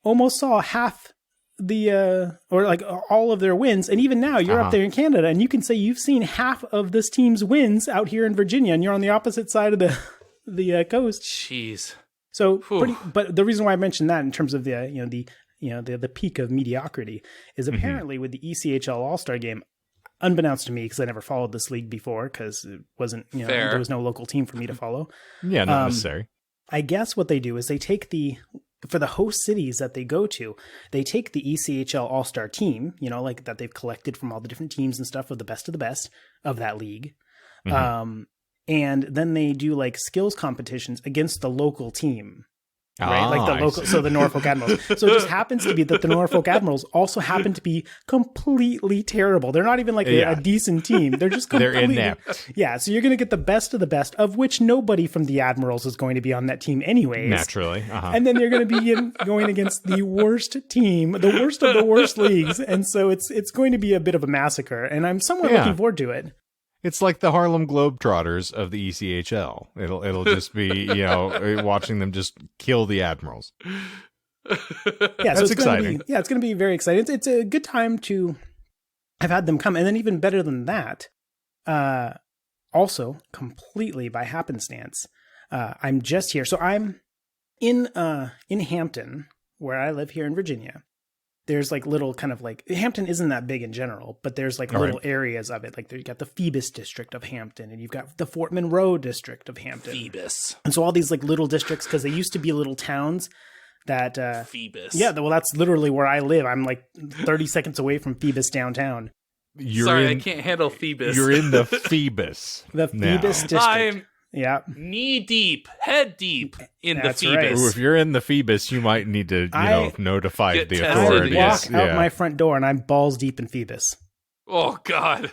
almost saw half or like all of their wins, and even now you're up there in Canada, and you can say you've seen half of this team's wins out here in Virginia, and you're on the opposite side of the coast. Jeez. So, but the reason why I mentioned that in terms of the peak of mediocrity is apparently with the ECHL All-Star Game, unbeknownst to me, because I never followed this league before, because it wasn't, there was no local team for me to follow. Yeah, not necessary. I guess what they do is they take for the host cities that they go to, they take the ECHL All-Star team, like that they've collected from all the different teams and stuff of the best of that league. Mm-hmm. And then they do like skills competitions against the local team. Right, like the local, so the Norfolk Admirals. So it just happens to be that the Norfolk Admirals also happen to be completely terrible. They're not even like a decent team. They're just completely they're inept. Yeah, so you're going to get the best of the best, of which nobody from the Admirals is going to be on that team anyways. Naturally, and then you're going to be going against the worst team, the worst of the worst leagues, and so it's going to be a bit of a massacre. And I'm somewhat looking forward to it. It's like the Harlem Globetrotters of the ECHL. It'll just be, watching them just kill the Admirals. Yeah, so it's exciting. It's going to be very exciting. It's a good time to have had them come. And then even better than that, also completely by happenstance, I'm just here. So I'm in Hampton, where I live here in Virginia. There's like little kind of like, Hampton isn't that big in general, but there's like little areas of it. Like you've got the Phoebus district of Hampton, and you've got the Fort Monroe district of Hampton. Phoebus. And so all these like little districts, because they used to be little towns that... Phoebus. Yeah, well, that's literally where I live. I'm like 30 seconds away from Phoebus downtown. I can't handle Phoebus. You're in the Phoebus. The Phoebus district. I'm knee deep, head deep in the Phoebus. Right. Ooh, if you're in the Phoebus, you might need to, notify the authorities. I walk out my front door and I'm balls deep in Phoebus. Oh God,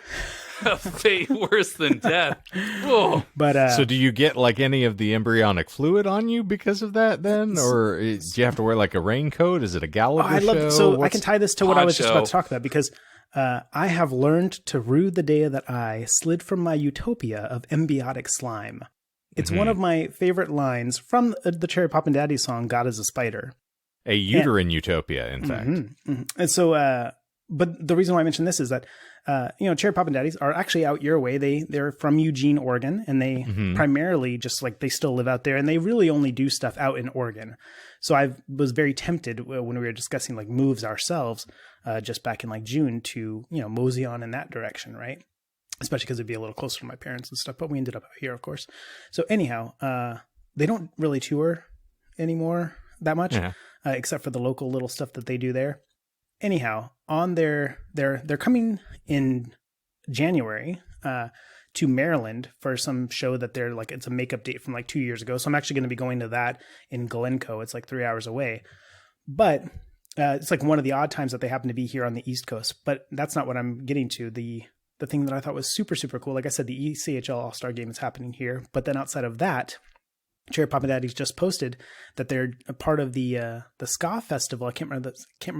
a fate worse than death. Oh. But so, do you get like any of the embryonic fluid on you because of that, then, or do you have to wear like a raincoat? Is it a Gallagher show? So I can tie this to what I was just about to talk about, because I have learned to rue the day that I slid from my utopia of embiotic slime. It's one of my favorite lines from the Cherry Poppin' Daddy song, God is a Spider. A uterine utopia, in fact. And so, but the reason why I mention this is that, Cherry Poppin' Daddies are actually out your way. They're from Eugene, Oregon, and they primarily just like, they still live out there, and they really only do stuff out in Oregon. So I was very tempted when we were discussing like moves ourselves, just back in like June to, mosey on in that direction, right? Especially because it'd be a little closer to my parents and stuff, but we ended up out here, of course. So anyhow, they don't really tour anymore that much, except for the local little stuff that they do there. Anyhow, on they're coming in January to Maryland for some show that they're like, it's a makeup date from like 2 years ago. So I'm actually going to be going to that in Glencoe. It's like 3 hours away, but it's like one of the odd times that they happen to be here on the East Coast. But that's not what I'm getting to. The thing that I thought was super, super cool, like I said, the ECHL All-Star Game is happening here. But then outside of that, Cherry Poppin' Daddies just posted that they're a part of the ska festival. I can't remember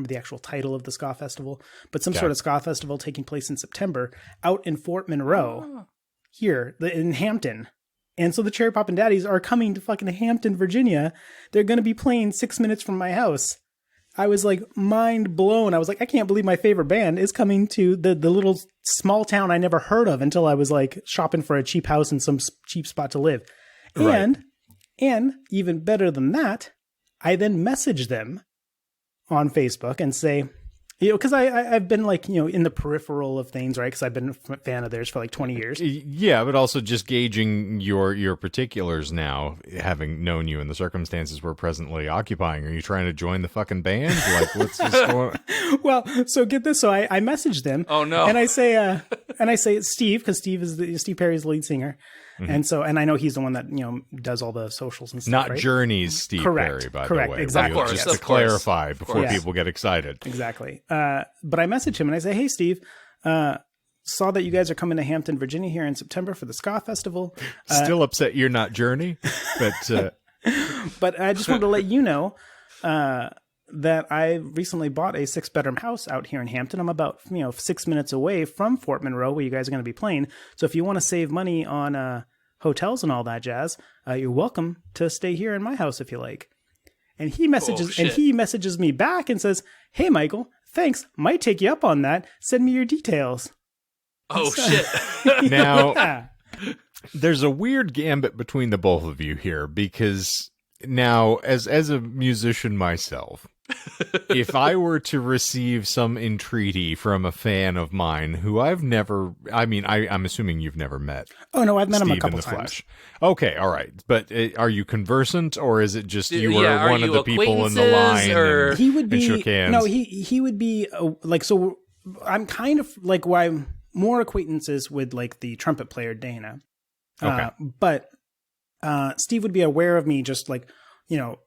the actual title of the ska festival, but some sort of ska festival taking place in September out in Fort Monroe, here in Hampton. And so the Cherry Poppin' Daddies are coming to fucking Hampton, Virginia. They're going to be playing 6 minutes from my house. I was like mind blown. I was like, I can't believe my favorite band is coming to the little small town I never heard of until I was like shopping for a cheap house and some cheap spot to live. Right. And even better than that, I then message them on Facebook and say, Because I've been like, in the peripheral of things, right? Because I've been a fan of theirs for like 20 years. Yeah, but also just gauging your particulars now, having known you in the circumstances we're presently occupying. Are you trying to join the fucking band? Like, what's going on? Well, so get this. So I messaged them. Oh no! And I say it's Steve, because Steve Perry's the lead singer. Mm-hmm. And I know he's the one that, does all the socials and stuff. Not right? Journey's Steve Perry, by the way. Exactly. Just to clarify before people get excited. Exactly. But I message him and I say, hey, Steve, saw that you guys are coming to Hampton, Virginia here in September for the Ska Festival. Still upset you're not Journey, but but I just wanted to let you know that I recently bought a 6-bedroom house out here in Hampton. I'm about 6 minutes away from Fort Monroe, where you guys are going to be playing. So if you want to save money on hotels and all that jazz, you're welcome to stay here in my house if you like. And he messages me back and says, "Hey Michael, thanks. Might take you up on that. Send me your details." Oh shit! Now, there's a weird gambit between the both of you here, because now, as a musician myself, if I were to receive some entreaty from a fan of mine who I'm assuming you've never met. Oh no, I've met Steve him a couple in the times. flesh. Okay, all right. But are you conversant, or is it just you were are one of you the people in the line and, he would be, and shook hands? No, he would be so I'm kind of like why I'm more acquaintances with like the trumpet player Dana. Okay. But Steve would be aware of me just like,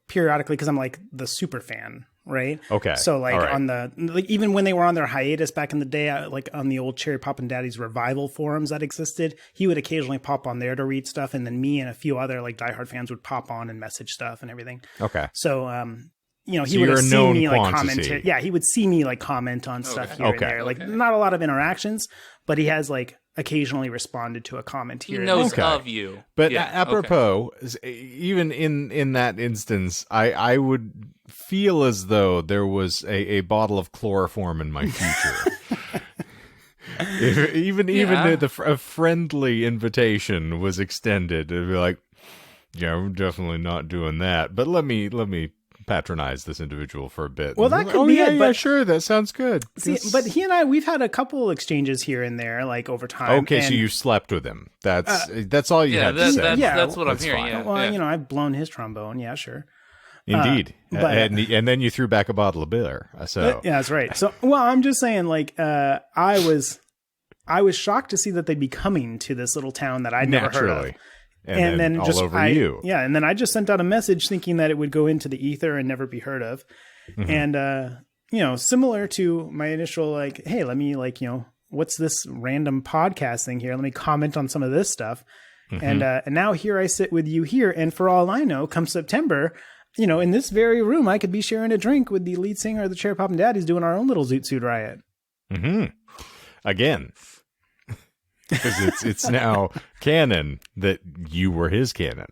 periodically, because I'm like the super fan, right? Okay. So like right. Even when they were on their hiatus back in the day, like on the old Cherry Pop and Daddy's revival forums that existed, he would occasionally pop on there to read stuff, and then me and a few other like diehard fans would pop on and message stuff and everything. Okay. So he would have seen me like comment. Yeah, he would see me like comment on stuff here and there. Like not a lot of interactions, but he has like occasionally responded to a comment here. He knows of you. But apropos, even in that instance, I would feel as though there was a bottle of chloroform in my future. Even if a friendly invitation was extended, it'd be like, yeah, I'm definitely not doing that. But let me patronize this individual for a bit. Well, that could be it. Yeah, sure, that sounds good. See, but he and I, we've had a couple exchanges here and there, like over time. Okay, so you slept with him. That's all you had to say. That's what I'm hearing. Fine. Yeah. Well, I've blown his trombone. Yeah, sure. Indeed. And then you threw back a bottle of beer. So yeah, that's right. So, well, I'm just saying, like, I was shocked to see that they'd be coming to this little town that I'd never heard of. And then all over you. Yeah, and then I just sent out a message thinking that it would go into the ether and never be heard of. Mm-hmm. And, similar to my initial, like, hey, let me, like, what's this random podcast thing here? Let me comment on some of this stuff. Mm-hmm. And now here I sit with you here. And for all I know, come September, in this very room, I could be sharing a drink with the lead singer of the Cherry Pop and Daddies doing our own little Zoot Suit Riot. Mm-hmm. Again. Because it's now canon that you were his canon.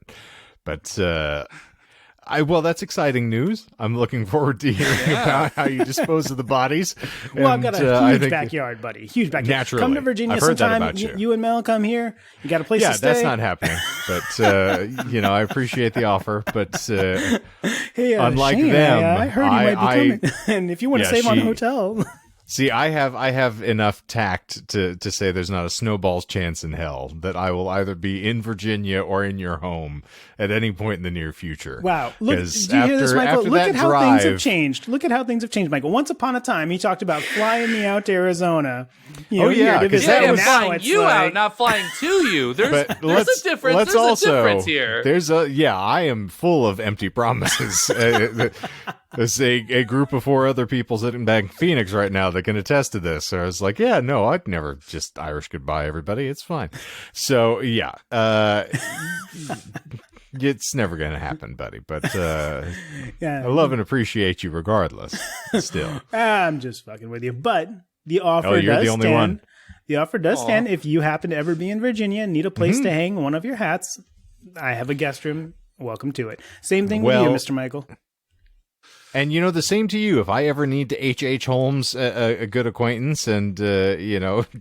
But that's exciting news. I'm looking forward to hearing about how you dispose of the bodies. Well, I've got a huge backyard, buddy. Huge backyard. Naturally. Come to Virginia sometime. You and Mel come here. You got a place to stay. Yeah, that's not happening. But, I appreciate the offer. But hey, unlike Shane, them, I heard you might be coming. And if you want to save on a hotel... See, I have enough tact to say there's not a snowball's chance in hell that I will either be in Virginia or in your home at any point in the near future. Wow. Look, did you hear this, Michael? Look at how things have changed. Look at how things have changed, Michael. Once upon a time, he talked about flying me out to Arizona. Because I'm flying you out, not flying to you. There's a difference. There's a difference here. I am full of empty promises. There's a group of 4 other people sitting back in Phoenix right now that can attest to this. So I was like, yeah, no, I'd never just Irish goodbye everybody. It's fine. So, yeah. It's never going to happen, buddy. But I love and appreciate you regardless. Still. I'm just fucking with you. But the offer you're does the only stand. one. The offer does stand if you happen to ever be in Virginia and need a place to hang one of your hats. I have a guest room. Welcome to it. Same thing with you, Mr. Michael. And, the same to you. If I ever need to H.H. Holmes a good acquaintance and,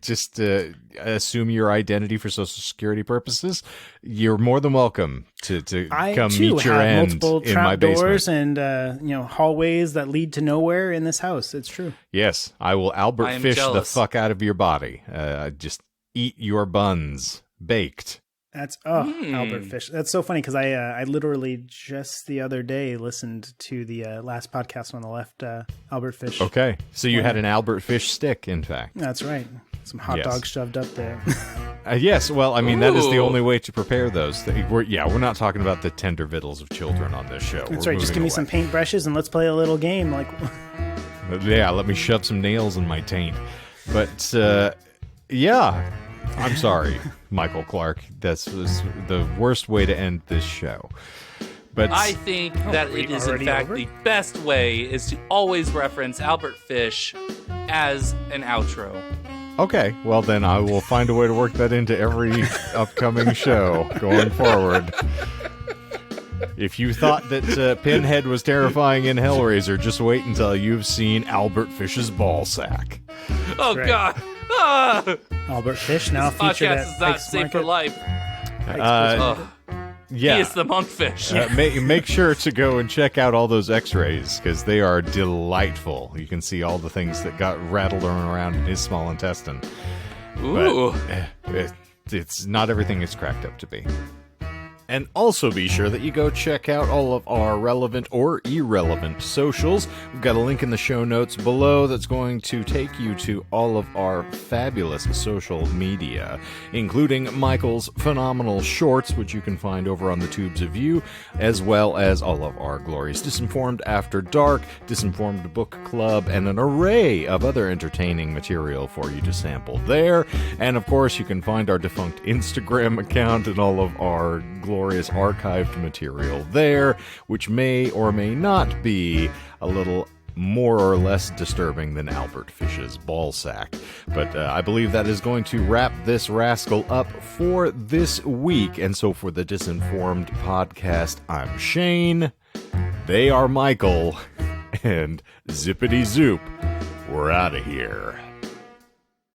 just assume your identity for Social Security purposes, you're more than welcome to come meet your end multiple in my trap doors basement. and, hallways that lead to nowhere in this house. It's true. Yes, I will Albert am Fish the jealous. fuck out of your body. Just eat your buns baked. That's Albert Fish. That's so funny because I literally just the other day listened to the last podcast on the left, Albert Fish. Okay, so you had an Albert Fish stick, in fact. That's right. Some hot dogs shoved up there. Yes, well, I mean, that is the Ooh. only way to prepare those. We're not talking about the tender victuals of children on this show. That's We're right. Just moving give me away. some paintbrushes and let's play a little game. Like, Yeah, let me shove some nails in my taint. But, I'm sorry, Michael Clark. That's was the worst way to end this show. But I think that it is, in already fact, over? the best way is to always reference Albert Fish as an outro. okay, well then I will find a way to work that into every upcoming show going forward. If you thought that Pinhead was terrifying in Hellraiser, just wait until you've seen Albert Fish's ball sack. Oh, right. God. Ah! Albert Fish now featured Podcast at is not Pike's safe for Market. life. Uh, yeah. He is the monkfish. Make sure to go and check out all those x-rays because they are delightful. You can see all the things that got rattled around in his small intestine. Ooh. It's not everything it's cracked up to be. And also be sure that you go check out all of our relevant or irrelevant socials. We've got a link in the show notes below that's going to take you to all of our fabulous social media, including Michael's phenomenal shorts, which you can find over on the Tubes of You, as well as all of our glorious Disinformed After Dark, Disinformed Book Club, and an array of other entertaining material for you to sample there. And of course, you can find our defunct Instagram account and all of our glorious archived material there, which may or may not be a little more or less disturbing than Albert Fish's ballsack. But I believe that is going to wrap this rascal up for this week. And so for the Disinformed podcast, I'm Shane. They are Michael. And zippity zoop, we're out of here.